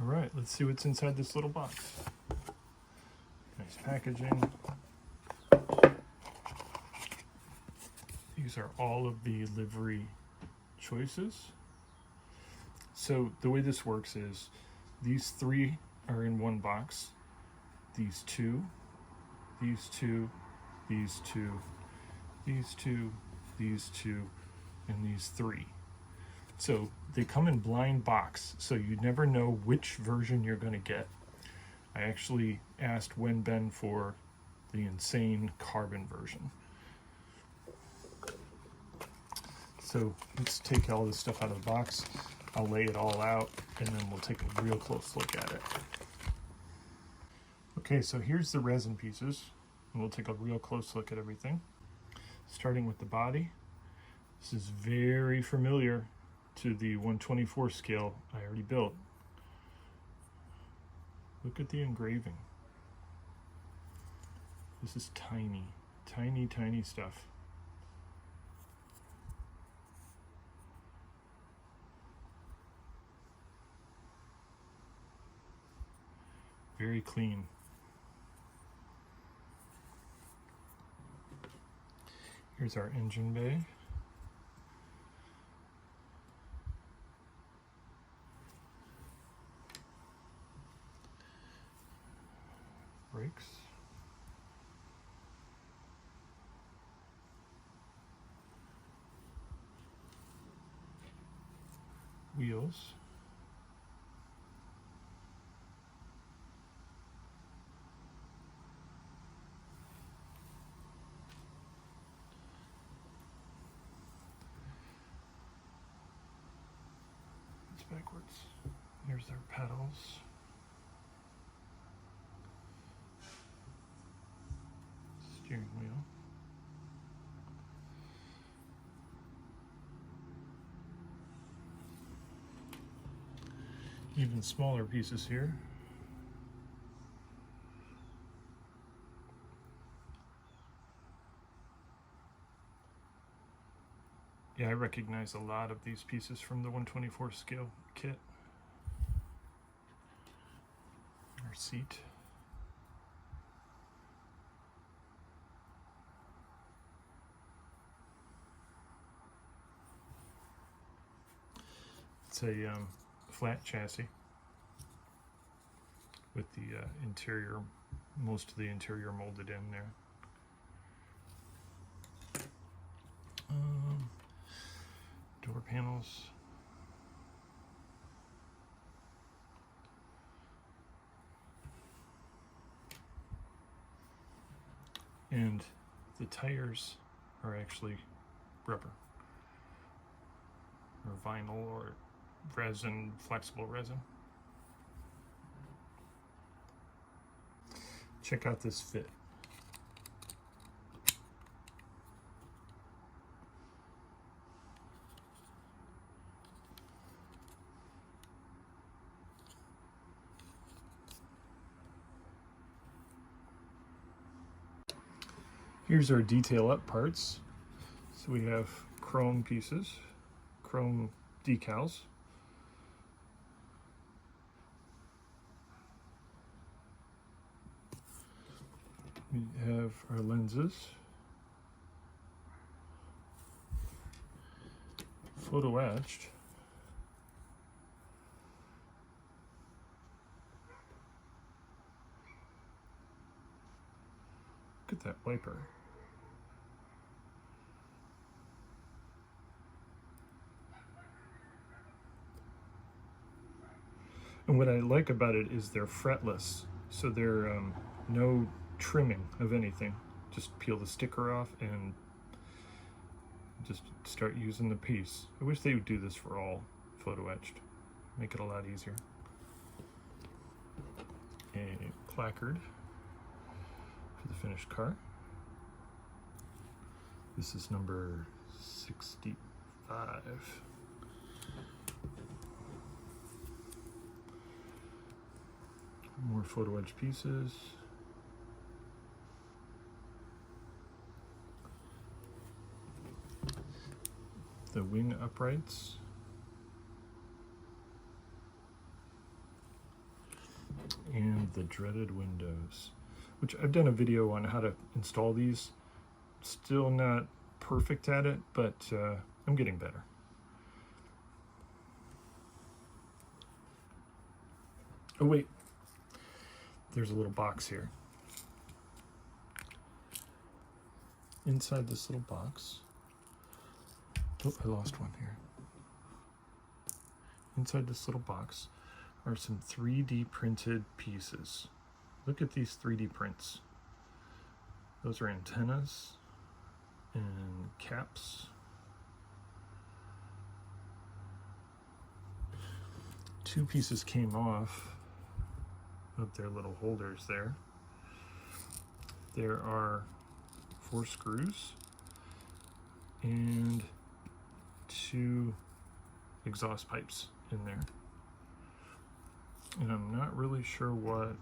All right, let's see what's inside this little box. Nice packaging. These are all of the livery choices. So the way this works is these three are in one box. These two, these two, these two, these two, these two, and these three. So they come in blind box, so you never know which version you're going to get. I actually asked Ben for the insane carbon version. So let's take all this stuff out of the box. I'll lay it all out, and then we'll take a real close look at it. Okay, so here's the resin pieces, and we'll take a real close look at everything. Starting with the body. This is very familiar to the 1/24 scale I already built. Look at the engraving. This is tiny, tiny, tiny stuff. Very clean. Here's our engine bay. Brakes. Wheels. Backwards. Here's their pedals. Steering wheel. Even smaller pieces here. Yeah, I recognize a lot of these pieces from the 1/24 scale kit. Our seat. It's a flat chassis with the interior, most of the interior molded in there. Door panels. And the tires are actually rubber or vinyl or resin, flexible resin. Check out this fit. Here's our detail up parts. So we have chrome pieces, chrome decals. We have our lenses, photo etched. Look at that wiper. And what I like about it is they're fretless, so they're no trimming of anything. Just peel the sticker off and just start using the piece. I wish they would do this for all photo etched. Make it a lot easier. A placard for the finished car. This is number 65. More photo edge pieces. The wing uprights. the dreaded windows, which I've done a video on how to install these. Still not perfect at it, but I'm getting better. Oh wait, there's a little box here. Inside this little box, oh, I lost one here. Inside this little box are some 3D printed pieces. Look at these 3D prints. Those are antennas and caps. Two pieces came off of their little holders there. There are 4 screws and 2 exhaust pipes in there. And I'm not really sure what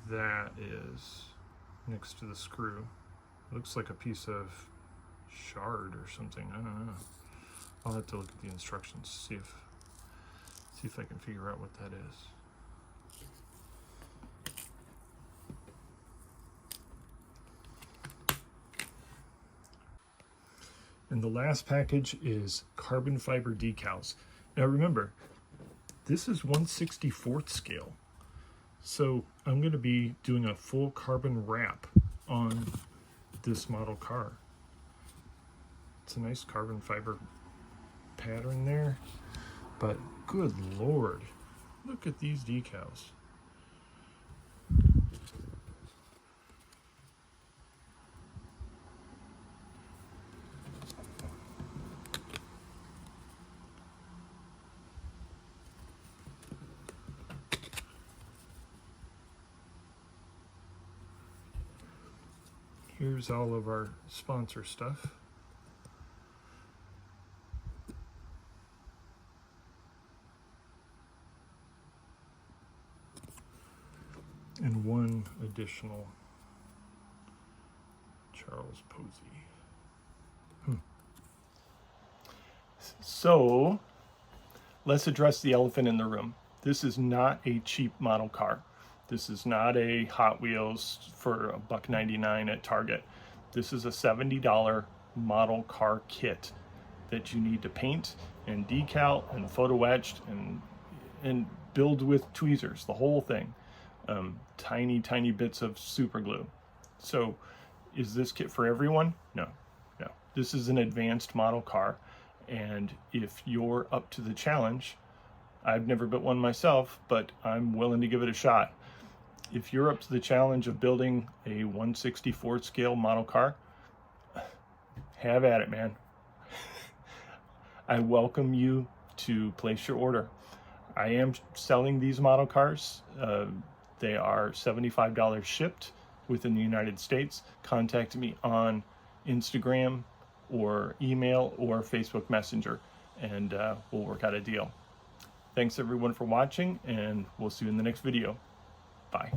that is next to the screw. It looks like a piece of shard or something. I don't know. I'll have to look at the instructions, see if I can figure out what that is. And the last package is carbon fiber decals. Now remember, this is 1/64th scale. So I'm going to be doing a full carbon wrap on this model car. It's a nice carbon fiber pattern there, but good Lord, look at these decals. Here's all of our sponsor stuff. And one additional Charles Posey. So let's address the elephant in the room. This is not a cheap model car. This is not a Hot Wheels for $1.99 at Target. This is a $70 model car kit that you need to paint and decal and photo etched and build with tweezers, the whole thing. Tiny bits of super glue. So is this kit for everyone? No. This is an advanced model car, and if you're up to the challenge, I've never built one myself, but I'm willing to give it a shot. If you're up to the challenge of building a 1/64th scale model car, have at it, man. I welcome you to place your order. I am selling these model cars. They are $75 shipped within the United States. Contact me on Instagram or email or Facebook Messenger, and we'll work out a deal. Thanks everyone for watching, and we'll see you in the next video. Bye.